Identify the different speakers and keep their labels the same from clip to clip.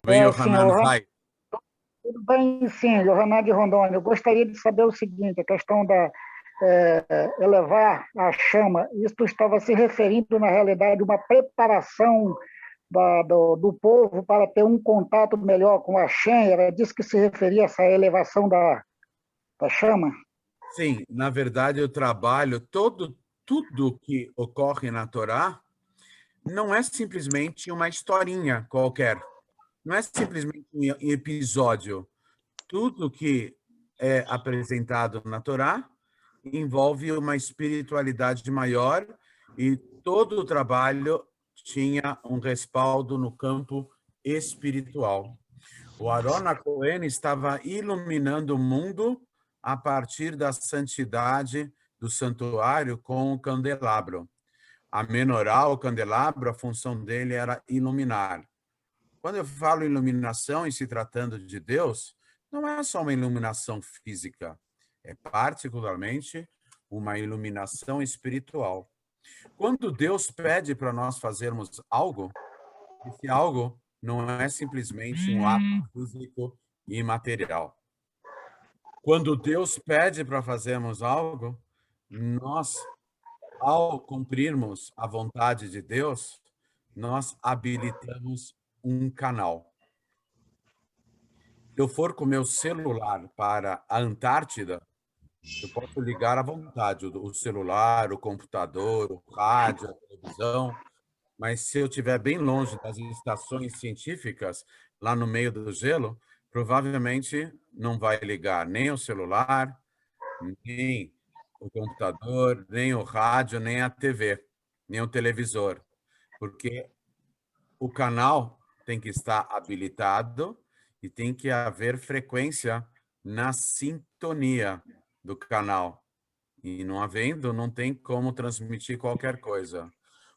Speaker 1: Bem,
Speaker 2: Johanan,
Speaker 1: senhor,
Speaker 2: vai.
Speaker 1: tudo bem, sim, Johanan de Rondônia. Eu gostaria de saber o seguinte, a questão da elevar a chama, isso estava se referindo, na realidade, a uma preparação do povo para ter um contato melhor com a Shem, era disso que se referia essa elevação da chama?
Speaker 2: Sim, na verdade, o trabalho, tudo que ocorre na Torá não é simplesmente uma historinha qualquer, não é simplesmente um episódio. Tudo que é apresentado na Torá envolve uma espiritualidade maior e todo o trabalho tinha um respaldo no campo espiritual. O Aron Cohen estava iluminando o mundo a partir da santidade do santuário com o candelabro. A menorá, o candelabro, a função dele era iluminar. Quando eu falo iluminação e se tratando de Deus, não é só uma iluminação física, é particularmente uma iluminação espiritual. Quando Deus pede para nós fazermos algo, esse algo não é simplesmente um ato físico e material. Quando Deus pede para fazermos algo, nós, ao cumprirmos a vontade de Deus, nós habilitamos um canal. Se eu for com meu celular para a Antártida, eu posso ligar à vontade o celular, o computador, o rádio, a televisão, mas se eu estiver bem longe das estações científicas, lá no meio do gelo, provavelmente não vai ligar nem o celular, nem o computador, nem o rádio, nem a TV, nem o televisor, porque o canal tem que estar habilitado e tem que haver frequência na sintonia do canal. E não havendo, não tem como transmitir qualquer coisa.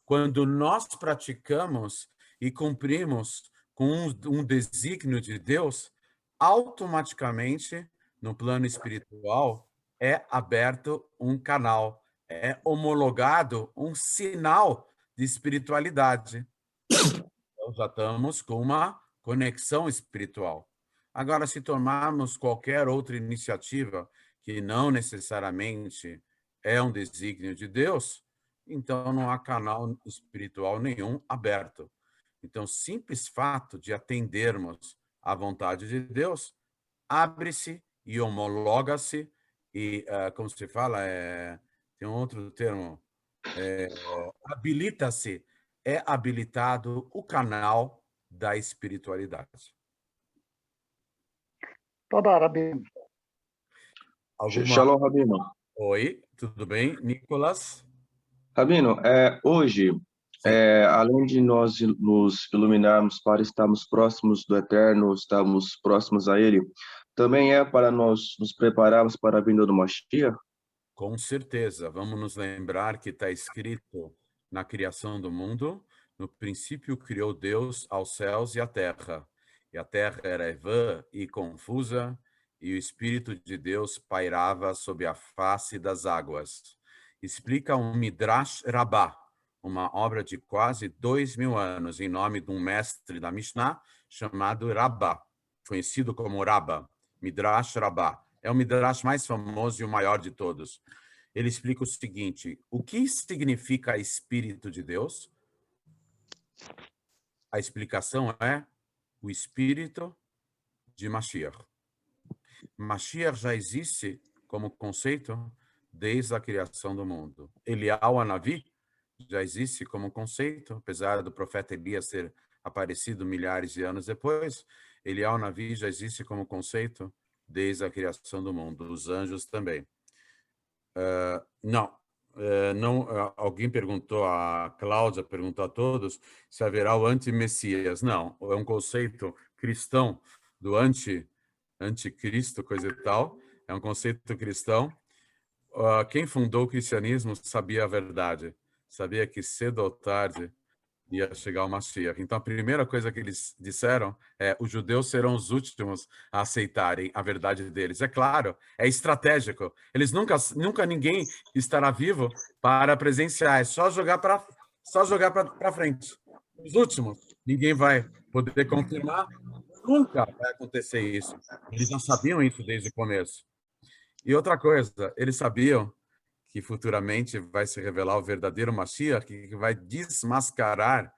Speaker 2: Quando nós praticamos e cumprimos com um desígnio de Deus, automaticamente, no plano espiritual, é aberto um canal, é homologado um sinal de espiritualidade. Então, já estamos com uma conexão espiritual. Agora, se tomarmos qualquer outra iniciativa que não necessariamente é um desígnio de Deus, então não há canal espiritual nenhum aberto. Então, simples fato de atendermos à vontade de Deus, abre-se e homologa-se e, como se fala, tem um outro termo, habilita-se, é habilitado o canal da espiritualidade.
Speaker 1: Toda hora, Rabino.
Speaker 2: Alguma...
Speaker 3: Shalom, Rabino.
Speaker 2: Oi, tudo bem? Nicolas?
Speaker 3: Rabino, hoje,
Speaker 2: Sim.
Speaker 3: além de nós nos iluminarmos para estarmos próximos do Eterno, estarmos próximos a Ele, também é para nós nos prepararmos para a vinda do Mashiach?
Speaker 2: Com certeza. Vamos nos lembrar que está escrito na criação do mundo, no princípio criou Deus aos céus e a terra. E a terra era vã e confusa, e o Espírito de Deus pairava sobre a face das águas. Explica um Midrash Rabbah, uma obra de quase 2000 anos, em nome de um mestre da Mishnah chamado Rabbah, conhecido como Rabbah, Midrash Rabbah. É o Midrash mais famoso e o maior de todos. Ele explica o seguinte: o que significa Espírito de Deus? A explicação é o Espírito de Mashiach. Mashiach já existe como conceito desde a criação do mundo. Eliyahu Hanavi já existe como conceito, apesar do profeta Elias ter aparecido milhares de anos depois. Eliyahu Hanavi já existe como conceito desde a criação do mundo. Os anjos também. Não. Não, alguém perguntou, a Cláudia perguntou a todos se haverá o anti-messias. Não, é um conceito cristão do anticristo, coisa e tal. É um conceito cristão. quem fundou o cristianismo sabia a verdade, sabia que cedo ou tarde ia chegar o Mashiach. Então, a primeira coisa que eles disseram é: os judeus serão os últimos a aceitarem a verdade deles. É claro, é estratégico. Eles nunca ninguém estará vivo para presenciar. É só jogar para frente. Os últimos, ninguém vai poder confirmar. Nunca vai acontecer isso. Eles já sabiam isso desde o começo. E outra coisa, eles sabiam que futuramente vai se revelar o verdadeiro Mashiach, que vai desmascarar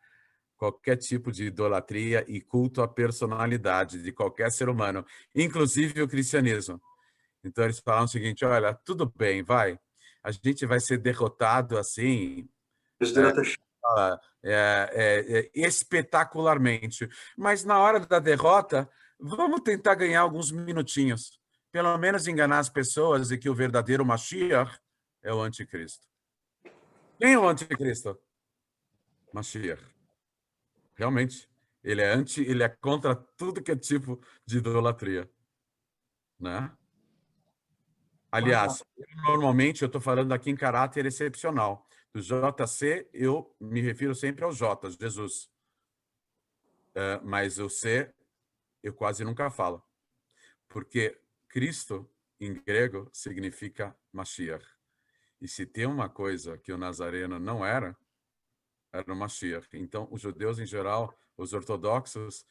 Speaker 2: qualquer tipo de idolatria e culto à personalidade de qualquer ser humano, inclusive o cristianismo. Então eles falaram o seguinte: olha, tudo bem, vai, a gente vai ser derrotado assim, espetacularmente, mas na hora da derrota, vamos tentar ganhar alguns minutinhos, pelo menos enganar as pessoas de que o verdadeiro Mashiach é o anticristo. Quem é o anticristo? Mashiach. Realmente, ele é contra tudo que é tipo de idolatria, né? Aliás, normalmente eu estou falando aqui em caráter excepcional. Do JC, eu me refiro sempre ao J, Jesus. Mas o C, eu quase nunca falo. Porque Cristo, em grego, significa Mashiach. E se tem uma coisa que o Nazareno não era o Mashiach. Então, os judeus, em geral, os ortodoxos,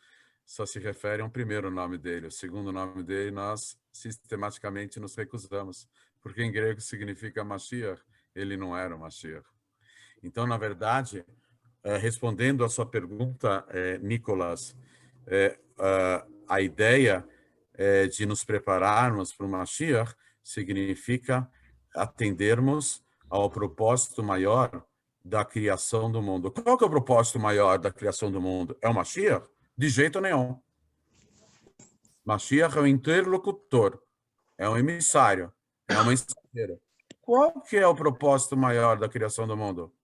Speaker 2: só se referem ao primeiro nome dele. O segundo nome dele, nós sistematicamente nos recusamos. Porque em grego significa Mashiach, ele não era o Mashiach. Então, na verdade, respondendo à sua pergunta, Nicolas, a ideia de nos prepararmos para o Mashiach significa atendermos ao propósito maior da criação do mundo. Qual que é o propósito maior da criação do mundo? É o Mashiach? De jeito nenhum. Mashiach é o interlocutor, é um emissário, é uma mensageira. Qual que é o propósito maior da criação do mundo?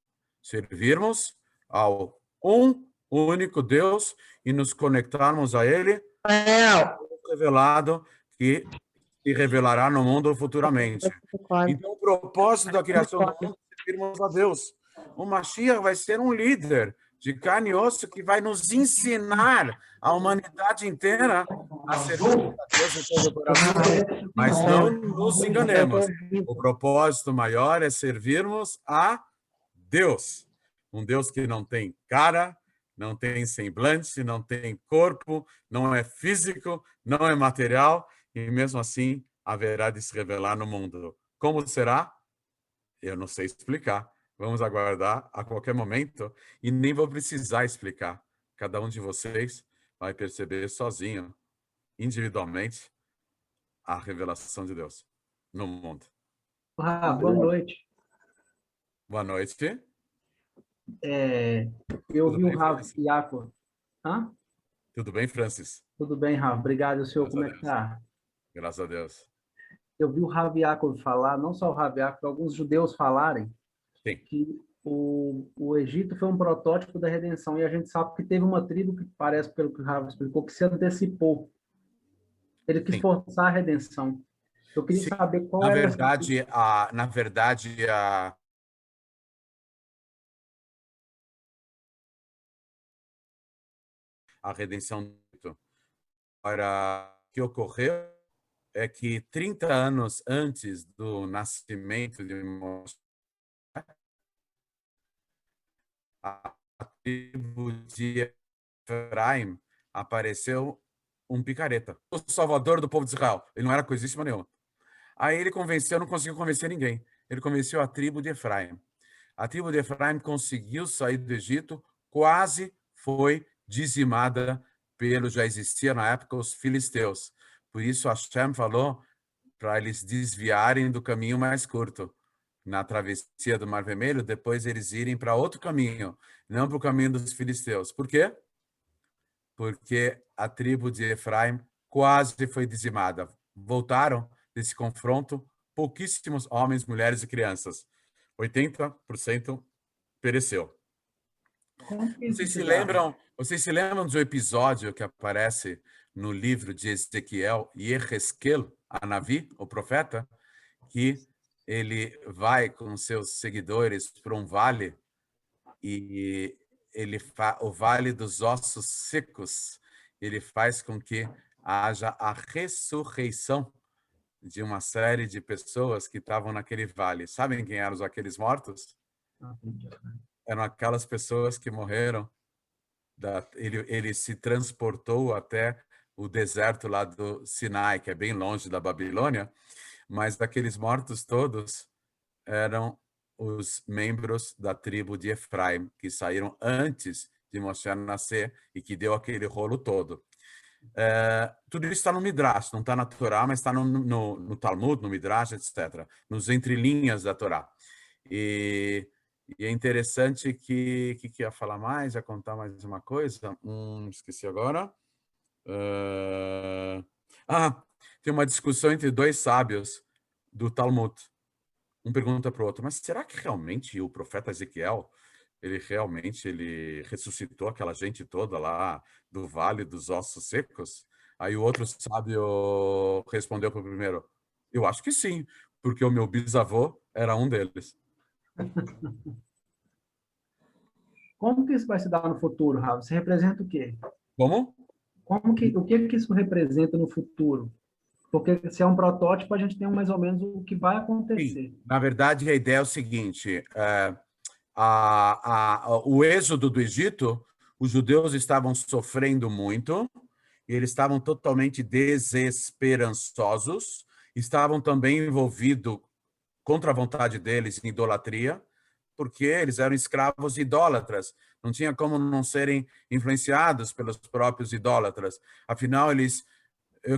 Speaker 2: Servirmos ao único Deus e nos conectarmos a Ele, revelado, que se revelará no mundo futuramente. Então, o propósito da criação do mundo é servirmos a Deus. O Mashiach vai ser um líder de carne e osso que vai nos ensinar a humanidade inteira a servir a Deus em todo o coração. Mas não nos enganemos. O propósito maior é servirmos a Deus. Um Deus que não tem cara, não tem semblante, não tem corpo, não é físico, não é material, e mesmo assim haverá de se revelar no mundo. Como será? Eu não sei explicar. Vamos aguardar a qualquer momento e nem vou precisar explicar. Cada um de vocês vai perceber sozinho, individualmente, a revelação de Deus no mundo.
Speaker 4: Boa noite.
Speaker 2: Boa noite.
Speaker 4: Eu vi o Rav Yaakov. Hã?
Speaker 2: Tudo bem, Francis?
Speaker 4: Tudo bem, Rav. Obrigado. E o senhor, como é que está?
Speaker 2: Graças a Deus.
Speaker 4: Eu vi o Rav Yaakov falar, não só o Rav Yaakov, alguns judeus falarem
Speaker 2: Sim.
Speaker 4: que o Egito foi um protótipo da redenção. E a gente sabe que teve uma tribo que parece, pelo que o Rav explicou, que se antecipou. Ele quis forçar a redenção. Eu queria saber qual
Speaker 2: na
Speaker 4: era...
Speaker 2: Verdade, na verdade, a redenção para que ocorreu é que 30 anos antes do nascimento de Moshe, a tribo de Efraim apareceu um picareta, o salvador do povo de Israel. Ele não era coisíssima nenhuma. Aí ele não conseguiu convencer ninguém. Ele convenceu a tribo de Efraim. A tribo de Efraim conseguiu sair do Egito, quase foi dizimada já existia na época os filisteus. Por isso Hashem falou para eles desviarem do caminho mais curto, na travessia do Mar Vermelho, depois eles irem para outro caminho, não para o caminho dos filisteus. Por quê? Porque a tribo de Efraim quase foi dizimada. Voltaram desse confronto pouquíssimos homens, mulheres e crianças. 80% pereceu. Vocês se lembram do episódio que aparece no livro de Ezequiel, Yehezkel, a Navi, o profeta, que ele vai com seus seguidores para um vale e o Vale dos Ossos Secos, ele faz com que haja a ressurreição de uma série de pessoas que estavam naquele vale. Sabem quem eram aqueles mortos? Eram aquelas pessoas que morreram. Ele se transportou até o deserto lá do Sinai, que é bem longe da Babilônia, mas daqueles mortos todos eram os membros da tribo de Efraim, que saíram antes de Moshe nascer e que deu aquele rolo todo. Tudo isso está no Midrash, não está na Torá, mas está no Talmud, no Midrash, etc., nos entrelinhas da Torá. E é interessante que ia falar mais, ia contar mais uma coisa. Esqueci agora. Tem uma discussão entre dois sábios do Talmud. Um pergunta para o outro, mas será que realmente o profeta Ezequiel, ele ressuscitou aquela gente toda lá do Vale dos Ossos Secos? Aí o outro sábio respondeu para o primeiro, eu acho que sim, porque o meu bisavô era um deles.
Speaker 4: Como que isso vai se dar no futuro, Rafa? Você representa o quê?
Speaker 2: Como?
Speaker 4: O que isso representa no futuro? Porque se é um protótipo, a gente tem mais ou menos o que vai acontecer.
Speaker 2: Sim. Na verdade, a ideia é o seguinte, o êxodo do Egito, os judeus estavam sofrendo muito, e eles estavam totalmente desesperançosos, estavam também envolvidos, contra a vontade deles, em idolatria, porque eles eram escravos idólatras, não tinha como não serem influenciados pelos próprios idólatras. Afinal, eles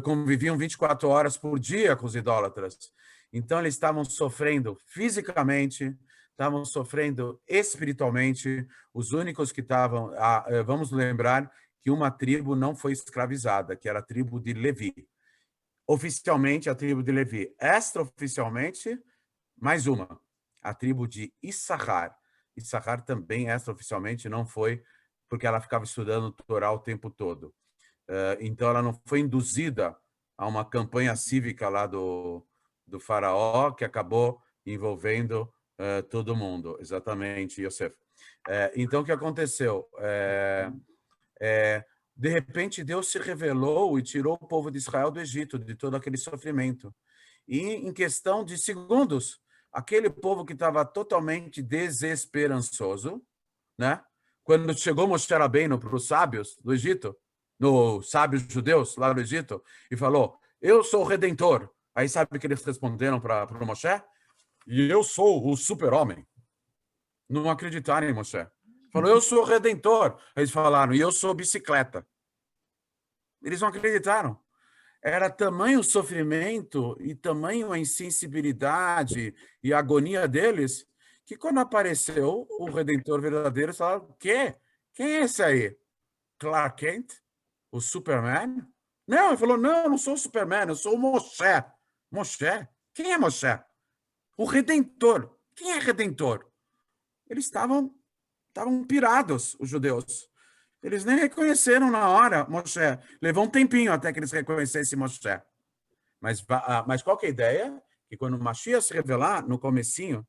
Speaker 2: conviviam 24 horas por dia com os idólatras. Então, eles estavam sofrendo fisicamente, estavam sofrendo espiritualmente. Os únicos que estavam... vamos lembrar que uma tribo não foi escravizada, que era a tribo de Levi. Oficialmente, a tribo de Levi. Extraoficialmente, mais uma, a tribo de Issachar. Issachar também, extraoficialmente, não foi, porque ela ficava estudando o Torá o tempo todo. Então, ela não foi induzida a uma campanha cívica lá do faraó, que acabou envolvendo todo mundo. Exatamente, Yosef. Então, o que aconteceu? De repente, Deus se revelou e tirou o povo de Israel do Egito, de todo aquele sofrimento. E, em questão de segundos, aquele povo que estava totalmente desesperançoso, né? Quando chegou Moshe Rabbeinu para os sábios do Egito, nos sábios judeus lá do Egito, e falou, eu sou o Redentor. Aí sabe o que eles responderam para o Moshe? E eu sou o super-homem. Não acreditaram em Moshe. Falou, eu sou o Redentor. Eles falaram, e eu sou bicicleta. Eles não acreditaram. Era tamanho o sofrimento e tamanho a insensibilidade e a agonia deles, que quando apareceu o Redentor verdadeiro, eles falaram, o quê? Quem é esse aí? Clark Kent? O Superman? Não, ele falou, não, eu não sou o Superman, eu sou o Moshe. Moshe? Quem é Moshe? O Redentor. Quem é Redentor? Eles estavam pirados, os judeus. Eles nem reconheceram na hora Moshe. Levou um tempinho até que eles reconhecessem Moshe. Mas qual que é a ideia? Que quando o Mashiach se revelar, no comecinho,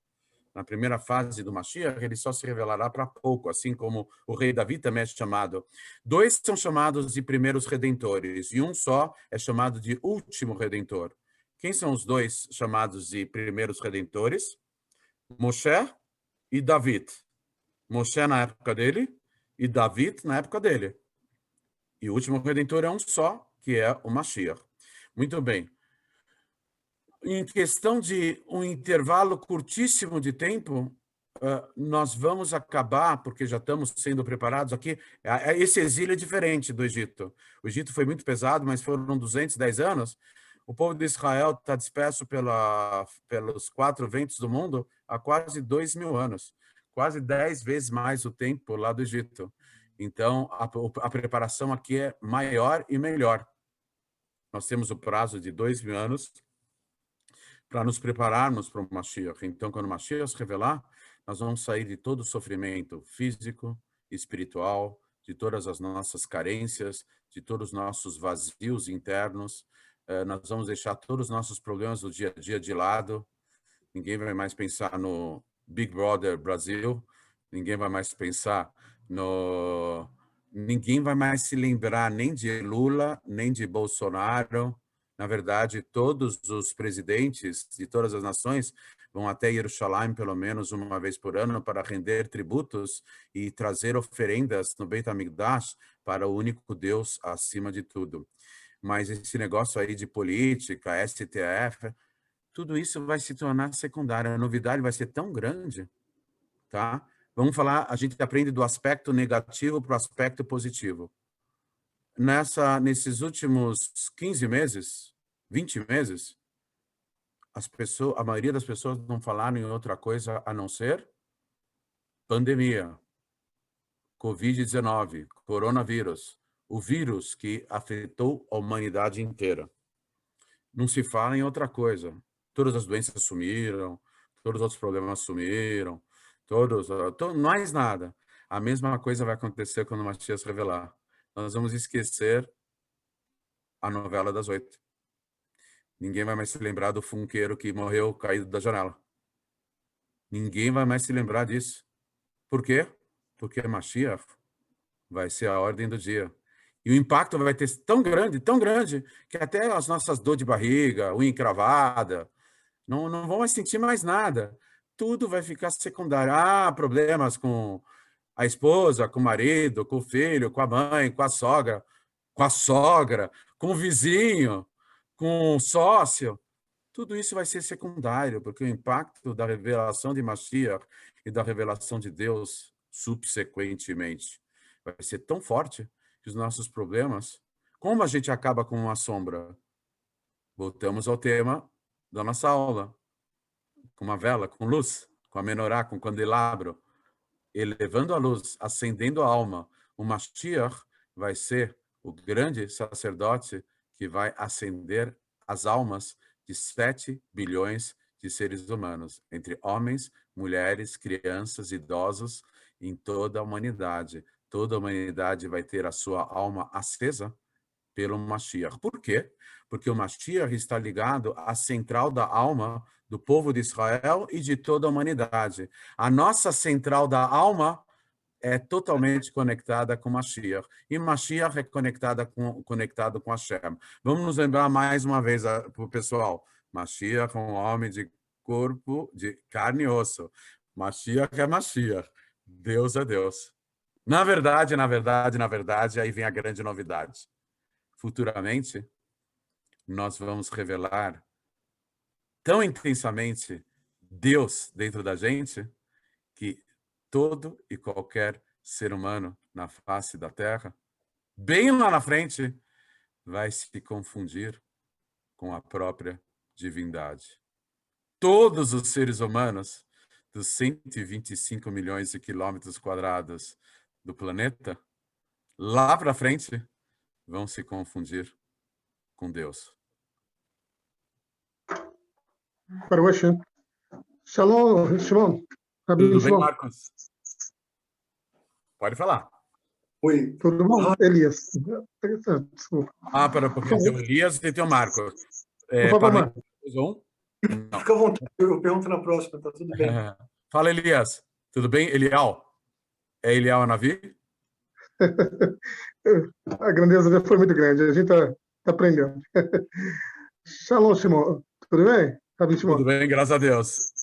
Speaker 2: na primeira fase do Mashiach, ele só se revelará para pouco, assim como o rei Davi também é chamado. Dois são chamados de primeiros redentores, e um só é chamado de último redentor. Quem são os dois chamados de primeiros redentores? Moshe e David. Moshe na época dele e David na época dele. E o último redentor é um só, que é o Mashiach. Muito bem. Em questão de um intervalo curtíssimo de tempo, nós vamos acabar, porque já estamos sendo preparados aqui, esse exílio é diferente do Egito. O Egito foi muito pesado, mas foram 210 anos. O povo de Israel está disperso pelos 4 ventos do mundo há quase 2.000 anos. Quase 10 vezes mais o tempo lá do Egito. Então, a preparação aqui é maior e melhor. Nós temos o prazo de 2.000 anos para nos prepararmos para o Mashiach. Então, quando o Mashiach se revelar, nós vamos sair de todo o sofrimento físico, espiritual, de todas as nossas carências, de todos os nossos vazios internos. Nós vamos deixar todos os nossos problemas do dia a dia de lado. ninguém vai mais pensar no Big Brother Brasil, ninguém vai mais pensar no... Ninguém vai mais se lembrar nem de Lula, nem de Bolsonaro. Na verdade, todos os presidentes de todas as nações vão até Jerusalém pelo menos uma vez por ano para render tributos e trazer oferendas no Beit HaMikdash para o único Deus acima de tudo. Mas esse negócio aí de política, STF, tudo isso vai se tornar secundário. A novidade vai ser tão grande, tá? Vamos falar, a gente aprende do aspecto negativo para o aspecto positivo. Nesses últimos 15 meses, 20 meses, a maioria das pessoas não falaram em outra coisa a não ser pandemia, Covid-19, coronavírus, o vírus que afetou a humanidade inteira. Não se fala em outra coisa. Todas as doenças sumiram, todos os outros problemas sumiram, mais nada. A mesma coisa vai acontecer quando o Matias se revelar. Nós vamos esquecer a novela das 8. Ninguém vai mais se lembrar do funkeiro que morreu caído da janela. Ninguém vai mais se lembrar disso. Por quê? Porque Mashiach vai ser a ordem do dia. E o impacto vai ter tão grande, que até as nossas dor de barriga, unha encravada, não vão mais sentir mais nada. Tudo vai ficar secundário. Problemas com a esposa, com o marido, com o filho, com a mãe, com a sogra, com o vizinho, com o sócio. Tudo isso vai ser secundário, porque o impacto da revelação de Mashiach e da revelação de Deus subsequentemente vai ser tão forte que os nossos problemas... Como a gente acaba com uma sombra? Voltamos ao tema da nossa aula. Com uma vela, com luz, com a menorá, com o candelabro, elevando a luz, acendendo a alma. O Mashiach vai ser o grande sacerdote que vai acender as almas de 7 bilhões de seres humanos, entre homens, mulheres, crianças, idosos, em toda a humanidade. Toda a humanidade vai ter a sua alma acesa pelo Mashiach. Por quê? Porque o Mashiach está ligado à central da alma do povo de Israel e de toda a humanidade. A nossa central da alma é totalmente conectada com Mashiach. E Mashiach é conectado com Hashem. Vamos nos lembrar mais uma vez para o pessoal. Mashiach é um homem de corpo, de carne e osso. Mashiach é Mashiach. Deus é Deus. Na verdade, aí vem a grande novidade. Futuramente, nós vamos revelar tão intensamente Deus dentro da gente que todo e qualquer ser humano na face da Terra, bem lá na frente, vai se confundir com a própria divindade. Todos os seres humanos dos 125 milhões de quilômetros quadrados do planeta, lá para frente, vão se confundir com Deus.
Speaker 5: Baruch Hashem. Shalom, Shimon.
Speaker 2: Tudo bem, Marcos? Pode falar.
Speaker 5: Oi. Tudo bom, Elias?
Speaker 2: Desculpa. Para porque tem o Elias e tem o Marcos.
Speaker 5: Por favor, Marcos.
Speaker 6: Fica à vontade, eu pergunto na próxima, tá tudo bem.
Speaker 2: Fala, Elias. Tudo bem? Elial? É Elial Navi?
Speaker 5: A grandeza foi muito grande, a gente está aprendendo. Shalom, Shimon. Tudo bem?
Speaker 2: Tudo bem, graças a Deus.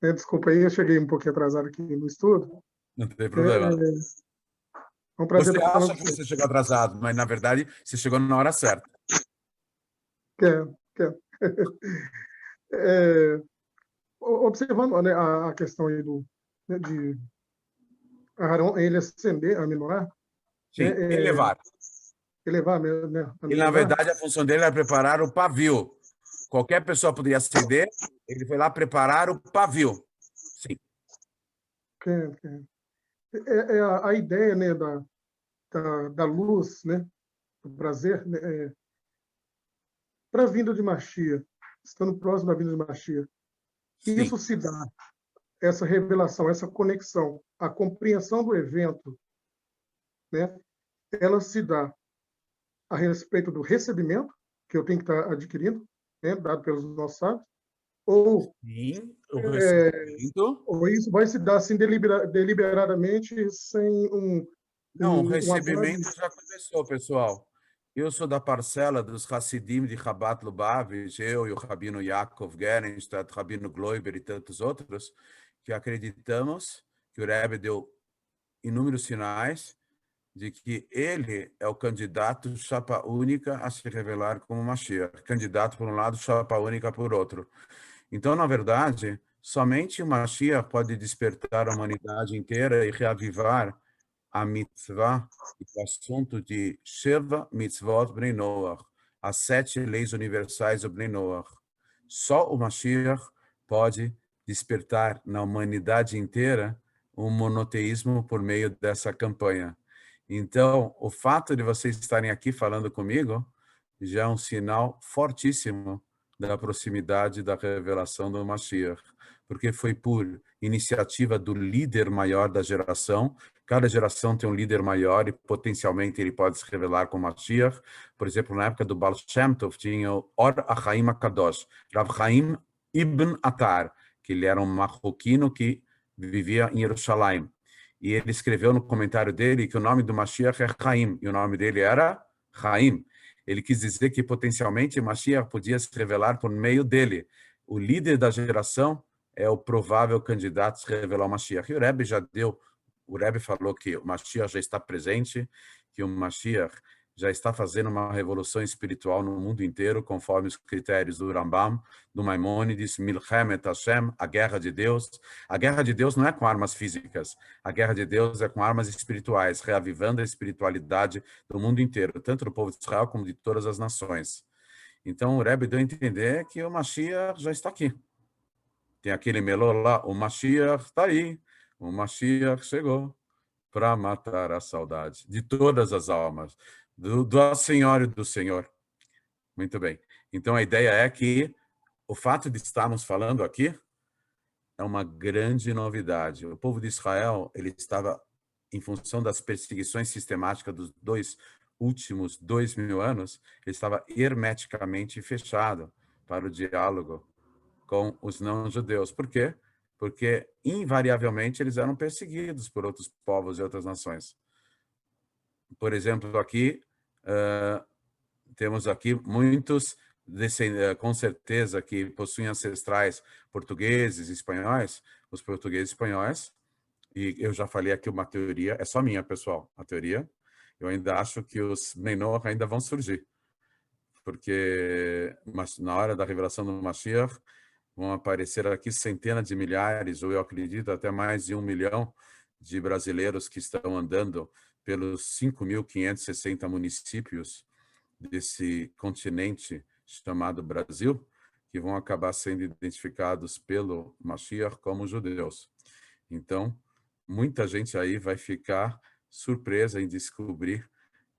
Speaker 5: Desculpa aí, eu cheguei um pouquinho atrasado aqui no estudo.
Speaker 2: Não tem problema.
Speaker 5: É um prazer
Speaker 2: você acha que você chegou atrasado, mas, na verdade, você chegou na hora certa.
Speaker 5: Quero. Observando, né, a questão aí de Aharon, ele acender a menorá.
Speaker 2: Sim, elevar.
Speaker 5: Elevar, né?
Speaker 2: E, na verdade, a função dele era preparar o pavio. Qualquer pessoa poderia acender, ele foi lá preparar o pavio. Sim.
Speaker 5: A ideia, né, da luz, né, do prazer, né, para a vinda de Mashiach, estando próximo da vinda de Mashiach. E isso se dá, essa revelação, essa conexão, a compreensão do evento, né, ela se dá a respeito do recebimento, que eu tenho que estar adquirindo, né, dado pelos nossos sábios, Ou,
Speaker 2: Sim, o recebimento...
Speaker 5: ou isso vai se dar assim deliberadamente, sem
Speaker 2: Não, o
Speaker 5: uma base?
Speaker 2: recebimento já começou, pessoal. Eu sou da parcela dos Hassidim de Rabat Lubavitch, eu e o Rabino Yaakov Gerenstadt, Rabino Gloiber e tantos outros, que acreditamos que o Rebbe deu inúmeros sinais de que ele é o candidato chapa única a se revelar como Mashiach. Candidato por um lado, chapa única por outro. Então, na verdade, somente o Mashiach pode despertar a humanidade inteira e reavivar a mitzvah, o assunto de Sheva Mitzvot Bnei Noach, as 7 leis universais do Bnei Noach. Só o Mashiach pode despertar na humanidade inteira o monoteísmo por meio dessa campanha. Então, o fato de vocês estarem aqui falando comigo já é um sinal fortíssimo da proximidade da revelação do Mashiach, porque foi por iniciativa do líder maior da geração. Cada geração tem um líder maior e potencialmente ele pode se revelar como Mashiach. Por exemplo, na época do Baal Shem Tov tinha o Or HaChaim HaKadosh, Rav Chaim Ibn Atar, que ele era um marroquino que vivia em Jerusalém. E ele escreveu no comentário dele que o nome do Mashiach é Chaim, e o nome dele era Chaim. Ele quis dizer que potencialmente Mashiach podia se revelar por meio dele. O líder da geração é o provável candidato a se revelar o Mashiach. E o Rebbe falou que o Mashiach já está presente, que o Mashiach já está fazendo uma revolução espiritual no mundo inteiro, conforme os critérios do Rambam, do Maimônides, Milchemet Hashem, a guerra de Deus. A guerra de Deus não é com armas físicas, a guerra de Deus é com armas espirituais, reavivando a espiritualidade do mundo inteiro, tanto do povo de Israel como de todas as nações. Então, o Rebbe deu a entender que o Mashiach já está aqui. Tem aquele melô lá, o Mashiach está aí, o Mashiach chegou para matar a saudade de todas as almas, do Senhor e do Senhor. Muito bem. Então, a ideia é que o fato de estarmos falando aqui é uma grande novidade. O povo de Israel, ele estava, em função das perseguições sistemáticas dos últimos 2000 anos, ele estava hermeticamente fechado para o diálogo com os não-judeus. Por quê? Porque, invariavelmente, eles eram perseguidos por outros povos e outras nações. Por exemplo, aqui, temos aqui muitos, com certeza, que possuem ancestrais portugueses, espanhóis. Os portugueses e espanhóis, e eu já falei aqui uma teoria, é só minha, pessoal, a teoria. Eu ainda acho que os Menor ainda vão surgir, porque na hora da revelação do Mashiach, vão aparecer aqui centenas de milhares, ou eu acredito até mais de 1 milhão de brasileiros que estão andando pelos 5.560 municípios desse continente chamado Brasil, que vão acabar sendo identificados pelo Mashiach como judeus. Então, muita gente aí vai ficar surpresa em descobrir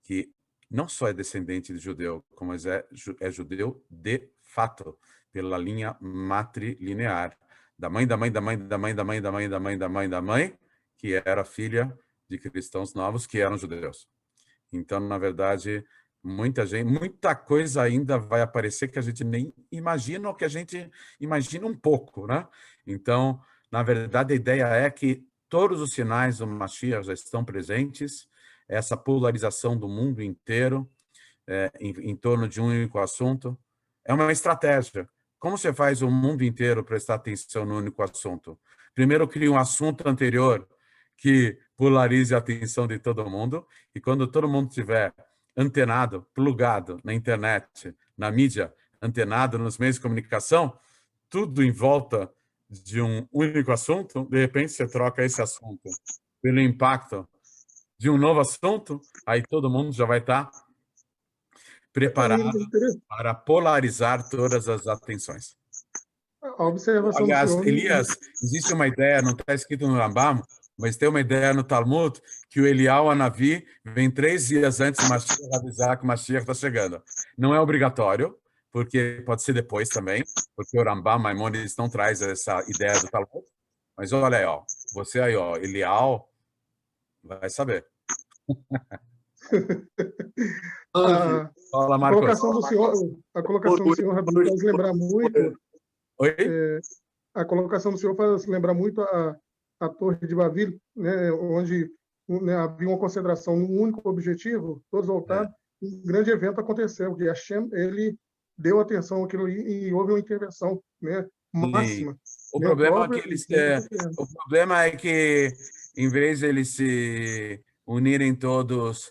Speaker 2: que não só é descendente de judeu, como é judeu de fato, pela linha matrilinear, da mãe, da mãe, da mãe, da mãe, da mãe, da mãe, da mãe, da mãe, da mãe, que era filha de cristãos novos que eram judeus. Então, na verdade, muita coisa ainda vai aparecer que a gente nem imagina, ou que a gente imagina um pouco, né? Então, na verdade, a ideia é que todos os sinais do Mashiach já estão presentes, essa polarização do mundo inteiro em torno de um único assunto. É uma estratégia. Como você faz o mundo inteiro prestar atenção no único assunto? Primeiro, cria um assunto anterior que polarize a atenção de todo mundo, e quando todo mundo estiver antenado, plugado na internet, na mídia, antenado nos meios de comunicação, tudo em volta de um único assunto, de repente você troca esse assunto pelo impacto de um novo assunto, aí todo mundo já vai estar preparado para polarizar todas as atenções.
Speaker 5: A observação
Speaker 2: Aliás,
Speaker 5: do senhor...
Speaker 2: Elias, existe uma ideia, não está escrito no Rambam, mas tem uma ideia no Talmud, que o Eliyahu Hanavi vem 3 dias antes do Mashiach avisar que o Mashiach está chegando. Não é obrigatório, porque pode ser depois também, porque o Rambam, Maimônides não traz essa ideia do Talmud. Mas olha aí, ó, você aí, ó, Eliyahu vai saber. Fala,
Speaker 5: A colocação do senhor, Rabino, faz lembrar muito
Speaker 2: Oi?
Speaker 5: A colocação do senhor faz lembrar muito a Torre de Babel, né, onde, né, havia uma concentração num único objetivo, todos voltados. Um grande evento aconteceu, que Hashem, ele deu atenção àquilo e houve uma intervenção, né, máxima.
Speaker 2: O
Speaker 5: né,
Speaker 2: problema é que o problema é que, em vez de eles se unirem todos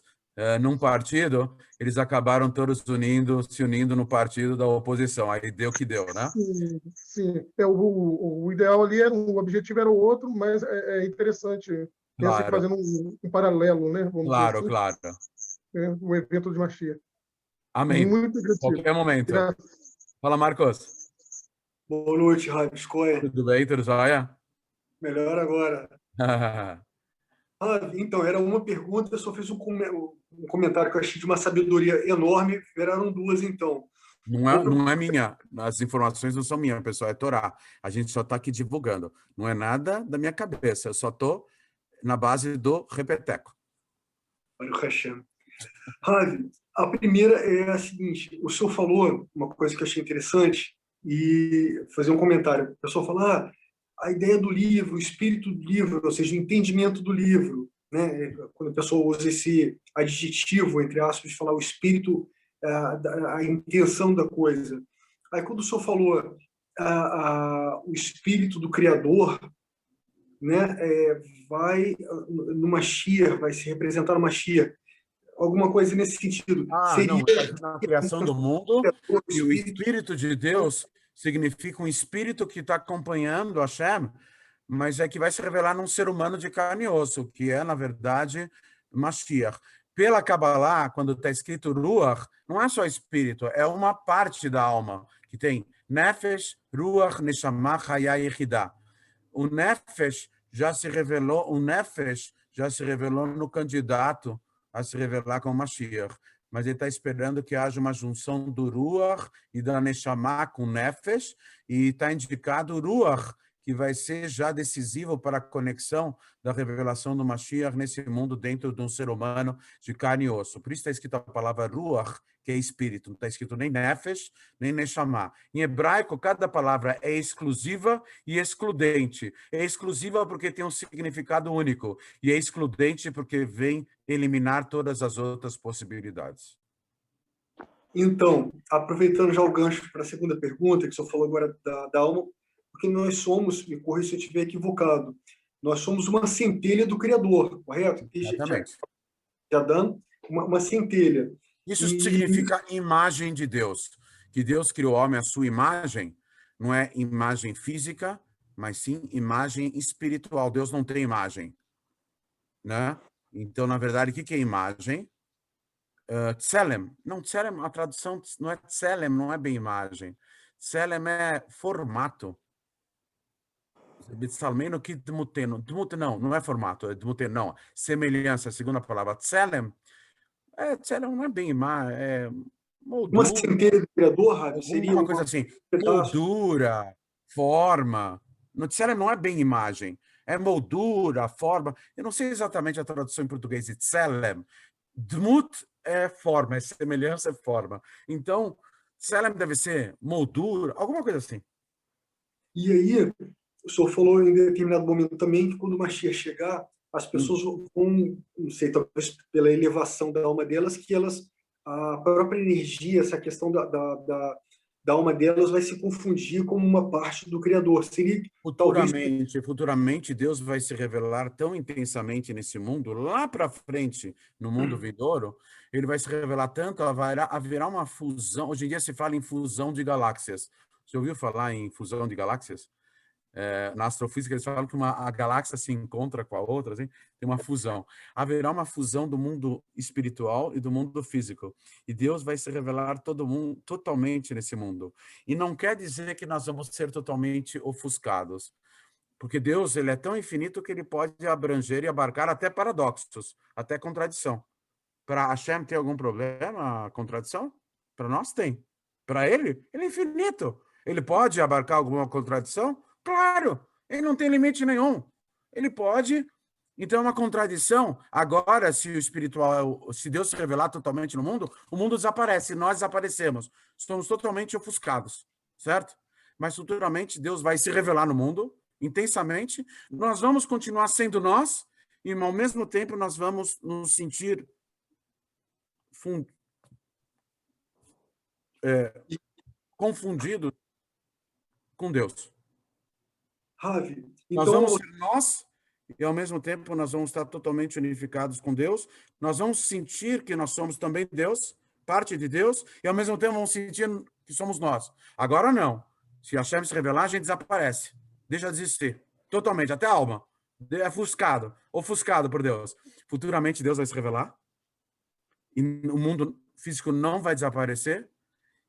Speaker 2: num partido, eles acabaram todos se unindo no partido da oposição. Aí deu o que deu, né?
Speaker 5: Sim, sim. O ideal ali, o objetivo era o outro, mas é interessante, assim,
Speaker 2: Claro,
Speaker 5: fazendo um paralelo, né, vamos dizer
Speaker 2: claro,
Speaker 5: assim,
Speaker 2: claro.
Speaker 5: o evento de Mashiach.
Speaker 2: Amém.
Speaker 5: Muito divertido.
Speaker 2: Qualquer momento. Fala, Marcos.
Speaker 6: Boa noite, Rabi Escoia.
Speaker 2: Tudo bem, tudo jóia?
Speaker 6: Melhor agora. Então, era uma pergunta, eu só fiz um comentário que eu achei de uma sabedoria enorme, viraram duas, então.
Speaker 2: Não é minha, as informações não são minhas, pessoal, é Torá. A gente só está aqui divulgando. Não é nada da minha cabeça, eu só estou na base do repeteco.
Speaker 6: Baruch Hashem. Ravi, a primeira é a seguinte, o senhor falou uma coisa que eu achei interessante e fazer um comentário. O pessoal fala, a ideia do livro, o espírito do livro, ou seja, o entendimento do livro, né? Quando a pessoa usa esse adjetivo, entre aspas, de falar o espírito, a intenção da coisa. Aí quando o senhor falou o espírito do Criador, né, vai no Mashiach, vai se representar no Mashiach, alguma coisa nesse sentido.
Speaker 2: Seria na criação do mundo, e o Espírito de Deus significa um espírito que está acompanhando Hashem, mas é que vai se revelar num ser humano de carne e osso, que é, na verdade, Mashiach. Pela Kabbalah, quando está escrito Ruach, não é só espírito, é uma parte da alma, que tem Nefesh, Ruach, Neshama, Hayah e Yehidah. O Nefesh já se revelou no candidato a se revelar como Mashiach, mas ele está esperando que haja uma junção do Ruach e da Neshama com Nefesh, e está indicado o Ruach, que vai ser já decisivo para a conexão da revelação do Mashiach nesse mundo dentro de um ser humano de carne e osso. Por isso está escrito a palavra Ruach, que é espírito. Não está escrito nem Nefesh, nem Neshama. Em hebraico, cada palavra é exclusiva e excludente. É exclusiva porque tem um significado único, e é excludente porque vem eliminar todas as outras possibilidades.
Speaker 6: Então, aproveitando já o gancho para a segunda pergunta, que o senhor falou agora da alma, porque nós somos, me corrija se eu estiver equivocado, nós somos uma centelha do Criador, correto?
Speaker 2: Exatamente.
Speaker 6: Já dando uma centelha.
Speaker 2: Isso significa imagem de Deus, que Deus criou o homem à sua imagem, não é imagem física, mas sim imagem espiritual. Deus não tem imagem, né? Então, na verdade, o que é imagem? Tselem. Não, Tselem, a tradução não é Tselem, não é bem imagem. Tselem é formato. Bitsalmeno que dmuteno. Não é formato, é dmuteno, não. Semelhança, a segunda palavra. Tselem. Tselem não é bem imagem, é moldura.
Speaker 6: Uma centelha do Criador, Rabi, seria
Speaker 2: uma coisa assim, moldura, forma. No Tselem não é bem imagem, é moldura, forma. Eu não sei exatamente a tradução em português de Tselem. Dmut é forma, é semelhança, é forma. Então, Tselem deve ser moldura, alguma coisa assim.
Speaker 6: E aí, o senhor falou em determinado momento também que quando o Mashiach chegar, as pessoas vão, não sei, talvez pela elevação da alma delas, que elas, a própria energia, essa questão da alma delas vai se confundir como uma parte do Criador. Seria
Speaker 2: Futuramente, Deus vai se revelar tão intensamente nesse mundo, lá para frente, no mundo vindouro, ele vai se revelar tanto, haverá uma fusão. Hoje em dia se fala em fusão de galáxias. Você ouviu falar em fusão de galáxias? Na astrofísica eles falam que a galáxia se encontra com a outra, assim, tem uma fusão. Haverá uma fusão do mundo espiritual e do mundo físico. E Deus vai se revelar totalmente nesse mundo. E não quer dizer que nós vamos ser totalmente ofuscados. Porque Deus, ele é tão infinito que ele pode abranger e abarcar até paradoxos, até contradição. Para Hashem tem algum problema a contradição? Para nós tem. Para ele é infinito. Ele pode abarcar alguma contradição? Claro, ele não tem limite nenhum. Ele pode. Então, é uma contradição. Agora, se o espiritual, se Deus se revelar totalmente no mundo, o mundo desaparece, nós desaparecemos. Estamos totalmente ofuscados, certo? mas futuramente Deus vai se revelar no mundo intensamente. Nós vamos continuar sendo nós e, ao mesmo tempo, nós vamos nos sentir confundidos com Deus.
Speaker 6: Ravi,
Speaker 2: Nós
Speaker 6: então,
Speaker 2: vamos ser nós e, ao mesmo tempo, nós vamos estar totalmente unificados com Deus. Nós vamos sentir que nós somos também Deus, parte de Deus, e, ao mesmo tempo, vamos sentir que somos nós. Agora, não. Se a Hashem se revelar, a gente desaparece. Deixa de existir. Totalmente, até a alma. É ofuscado por Deus. Futuramente, Deus vai se revelar. E o mundo físico não vai desaparecer.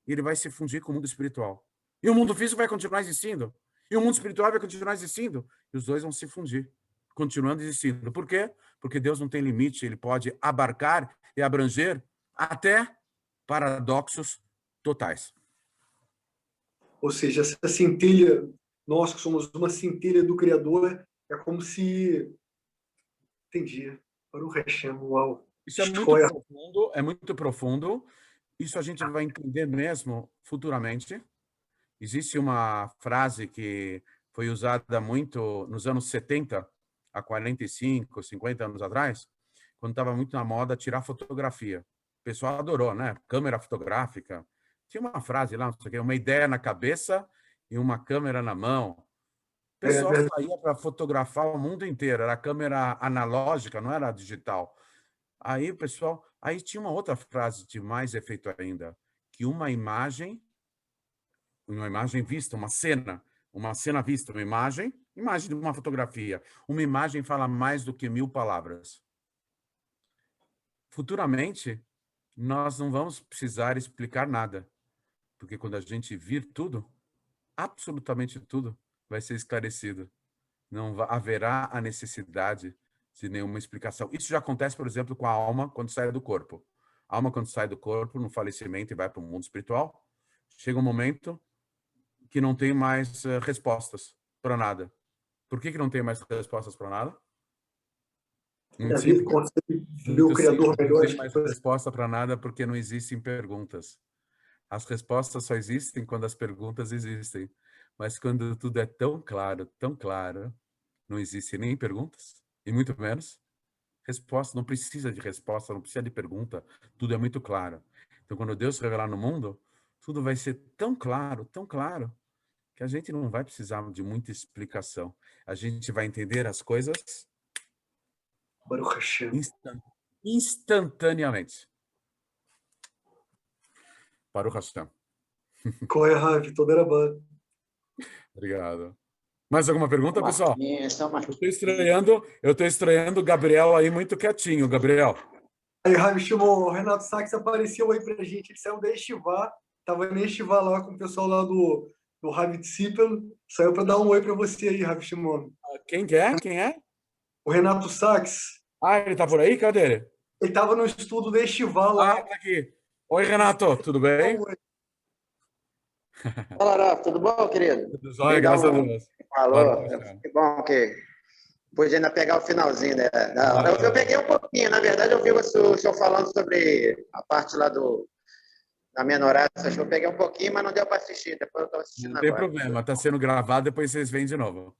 Speaker 2: E ele vai se fundir com o mundo espiritual. E o mundo físico vai continuar existindo. E o mundo espiritual vai continuar existindo. E os dois vão se fundir, continuando existindo. Por quê? Porque Deus não tem limite. Ele pode abarcar e abranger até paradoxos totais.
Speaker 6: ou seja, essa centelha, nós que somos uma centelha do Criador, é como se... Entendi. Baruch Hashem, uau.
Speaker 2: Isso é muito profundo. Isso a gente vai entender mesmo futuramente. Existe uma frase que foi usada muito nos anos 70, há 45, 50 anos atrás, quando estava muito na moda tirar fotografia. O pessoal adorou, né? Câmera fotográfica. Tinha uma frase lá, não sei o quê, uma ideia na cabeça e uma câmera na mão. O pessoal saía para fotografar o mundo inteiro. Era câmera analógica, não era digital. Aí, pessoal... Aí tinha uma outra frase de mais efeito ainda, que uma imagem vista, uma cena vista, uma imagem de uma fotografia. Uma imagem fala mais do que 1000 palavras. Futuramente, nós não vamos precisar explicar nada, porque quando a gente vir tudo, absolutamente tudo vai ser esclarecido. Não haverá a necessidade de nenhuma explicação. Isso já acontece, por exemplo, com a alma quando sai do corpo. A alma, quando sai do corpo, no falecimento e vai para o mundo espiritual, chega um momento que não tem mais respostas para nada. Por que não tem mais respostas para nada? Muito simples.
Speaker 6: O Criador melhor.
Speaker 2: Não tem mais resposta para nada porque não existem perguntas. As respostas só existem quando as perguntas existem. Mas quando tudo é tão claro, não existe nem perguntas, e muito menos resposta. Não precisa de resposta, não precisa de pergunta. Tudo é muito claro. Então, quando Deus se revelar no mundo, tudo vai ser tão claro, que a gente não vai precisar de muita explicação. A gente vai entender as coisas instantaneamente. Baruch Hashem.
Speaker 6: Corre, Ravi, toda era banda.
Speaker 2: Obrigado. Mais alguma pergunta, pessoal? Eu estou estranhando o Gabriel aí muito quietinho, Gabriel.
Speaker 6: Aí, Ravi, chamou o Renato Sachs, apareceu aí pra gente. Ele saiu da Estivá, estava na Estivá lá com o pessoal lá do Ravi Discípulo. Saiu para dar um oi para você aí, Ravi Shimon.
Speaker 2: Quem é?
Speaker 6: O Renato Sachs.
Speaker 2: Ele tá por aí? Cadê ele?
Speaker 6: Ele estava no estudo da Estivá lá.
Speaker 2: Tá aqui. Oi, Renato, tudo bem?
Speaker 7: Fala, Rafa, tudo bom, querido?
Speaker 2: Tudo jóia, graças a Deus.
Speaker 7: Falou, que bom que pude ainda pegar o finalzinho, né? Eu peguei um pouquinho, na verdade, eu vi o senhor falando sobre a parte lá da menorá, eu peguei um pouquinho, mas não deu para assistir, depois eu estou assistindo agora.
Speaker 2: Não tem problema, está sendo gravado, depois vocês vêm de novo.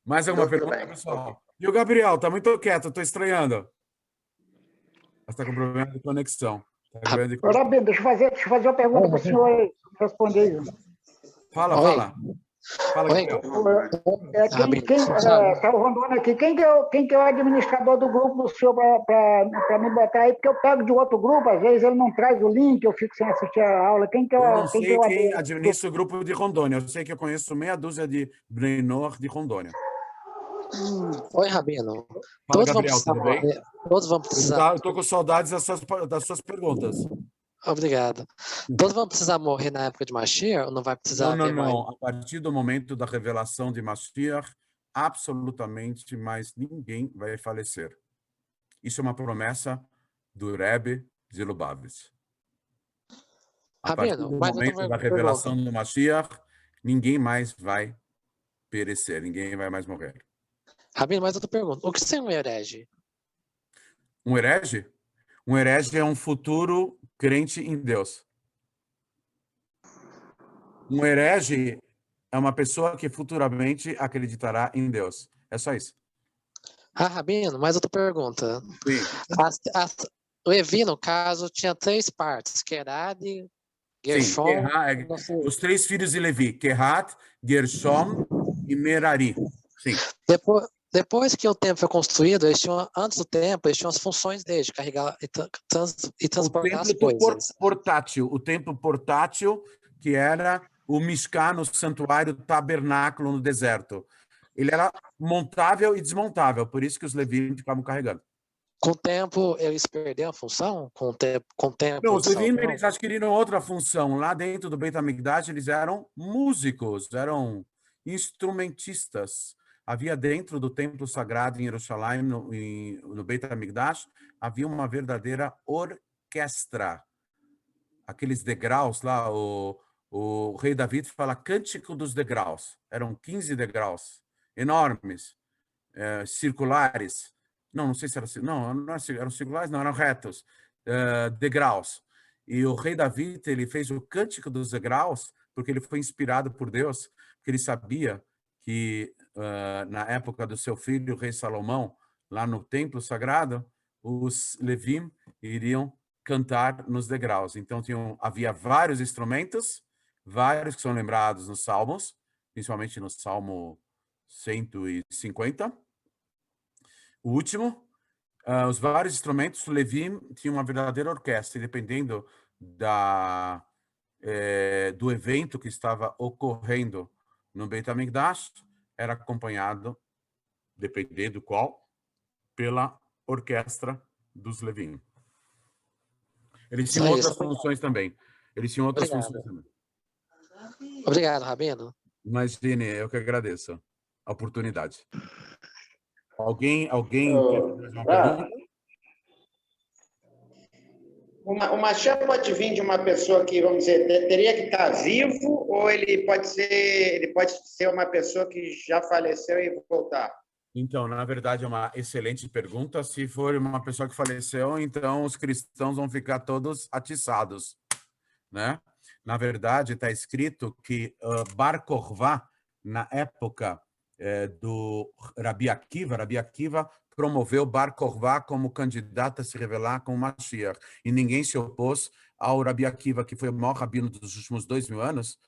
Speaker 2: Mais alguma pergunta,
Speaker 7: bem,
Speaker 2: pessoal? E o Gabriel, está muito quieto, estou estranhando. Está com problema de conexão.
Speaker 1: Ora bem, deixa eu fazer uma pergunta para o senhor aí, responder.
Speaker 2: Fala. Fala, Gabriel.
Speaker 1: Tá o Rondônia aqui. Quem que é o administrador do grupo do senhor para me botar aí? Porque eu pego de outro grupo, às vezes ele não traz o link, eu fico sem assistir a aula.
Speaker 2: Eu não sei quem administra o grupo de Rondônia. Eu sei que eu conheço meia dúzia de Brenor de Rondônia.
Speaker 8: Oi, Rabino.
Speaker 2: Fala, Gabriel, tudo bem?
Speaker 8: Todos vão precisar.
Speaker 2: Eu estou com saudades das suas perguntas.
Speaker 8: Obrigado. Todos vão precisar morrer na época de Mashiach ou não vai precisar?
Speaker 2: Não. A partir do momento da revelação de Mashiach, absolutamente mais ninguém vai falecer. Isso é uma promessa do Rebbe de Lubavitch. A partir do momento da revelação do Mashiach, ninguém mais vai perecer, ninguém vai mais morrer.
Speaker 8: Rabino, mais outra pergunta. O que é um herege?
Speaker 2: Um herege? Um herege é um futuro crente em Deus. Um herege é uma pessoa que futuramente acreditará em Deus. É só isso.
Speaker 8: Rabino, mais outra pergunta.
Speaker 2: Sim.
Speaker 8: Levi, no caso, tinha 3 partes, Querad, Gershom...
Speaker 2: Sim, os 3 filhos de Levi, Querhat, Gershom e Merari. Sim.
Speaker 8: Depois que o templo foi construído, antes do templo, eles tinham as funções deles, de carregar e transportar as coisas.
Speaker 2: O templo portátil, que era o Mishkan, o santuário, o tabernáculo no deserto. Ele era montável e desmontável, por isso que os levitas ficavam carregando.
Speaker 8: Com o tempo, eles perderam a função? Com o tempo
Speaker 2: Não, os levitas eles adquiriram outra função. Lá dentro do Beit HaMikdash, eles eram músicos, eram instrumentistas. Havia dentro do templo sagrado em Jerusalém, no Beit HaMikdash, havia uma verdadeira orquestra. Aqueles degraus lá, o rei David fala Cântico dos Degraus. Eram 15 degraus, enormes, circulares. Não sei se eram circulares, não, eram retos, degraus. E o rei David, ele fez o Cântico dos Degraus porque ele foi inspirado por Deus, porque ele sabia que na época do seu filho, o rei Salomão, lá no templo sagrado, os Levim iriam cantar nos degraus. Então havia vários instrumentos, vários que são lembrados nos Salmos, principalmente no Salmo 150. O último, os vários instrumentos, o Levim tinha uma verdadeira orquestra, e dependendo do evento que estava ocorrendo no Beit HaMikdash, era acompanhado, dependendo qual, pela orquestra dos Levim. Eles tinham outras funções também.
Speaker 8: Obrigado, Rabino.
Speaker 2: Imagine, eu que agradeço a oportunidade. Alguém quer fazer uma pergunta?
Speaker 7: O Mashiach pode vir de uma pessoa que, vamos dizer, teria que estar vivo, ou ele pode ser uma pessoa que já faleceu e voltar?
Speaker 2: Então, na verdade, é uma excelente pergunta. Se for uma pessoa que faleceu, então os cristãos vão ficar todos atiçados, né? Na verdade, está escrito que Bar Kokhba, na época do Rabi Akiva promoveu Bar Kokhba como candidato a se revelar como Mashiach. E ninguém se opôs ao Rabi Akiva, que foi o maior rabino dos últimos 2000 anos,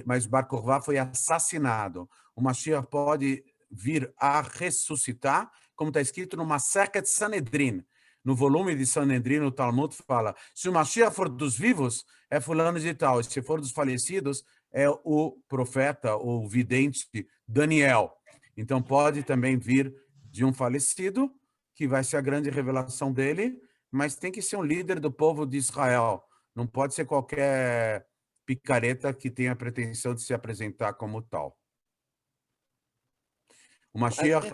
Speaker 2: mas Bar Kokhba foi assassinado. O Mashiach pode vir a ressuscitar, como está escrito no Masechet Sanedrin. No volume de Sanedrin, o Talmud fala, se o Mashiach for dos vivos, é fulano de tal, e se for dos falecidos, é o profeta, o vidente Daniel. Então pode também vir de um falecido, que vai ser a grande revelação dele, mas tem que ser um líder do povo de Israel. Não pode ser qualquer picareta que tenha a pretensão de se apresentar como tal. O Mashiach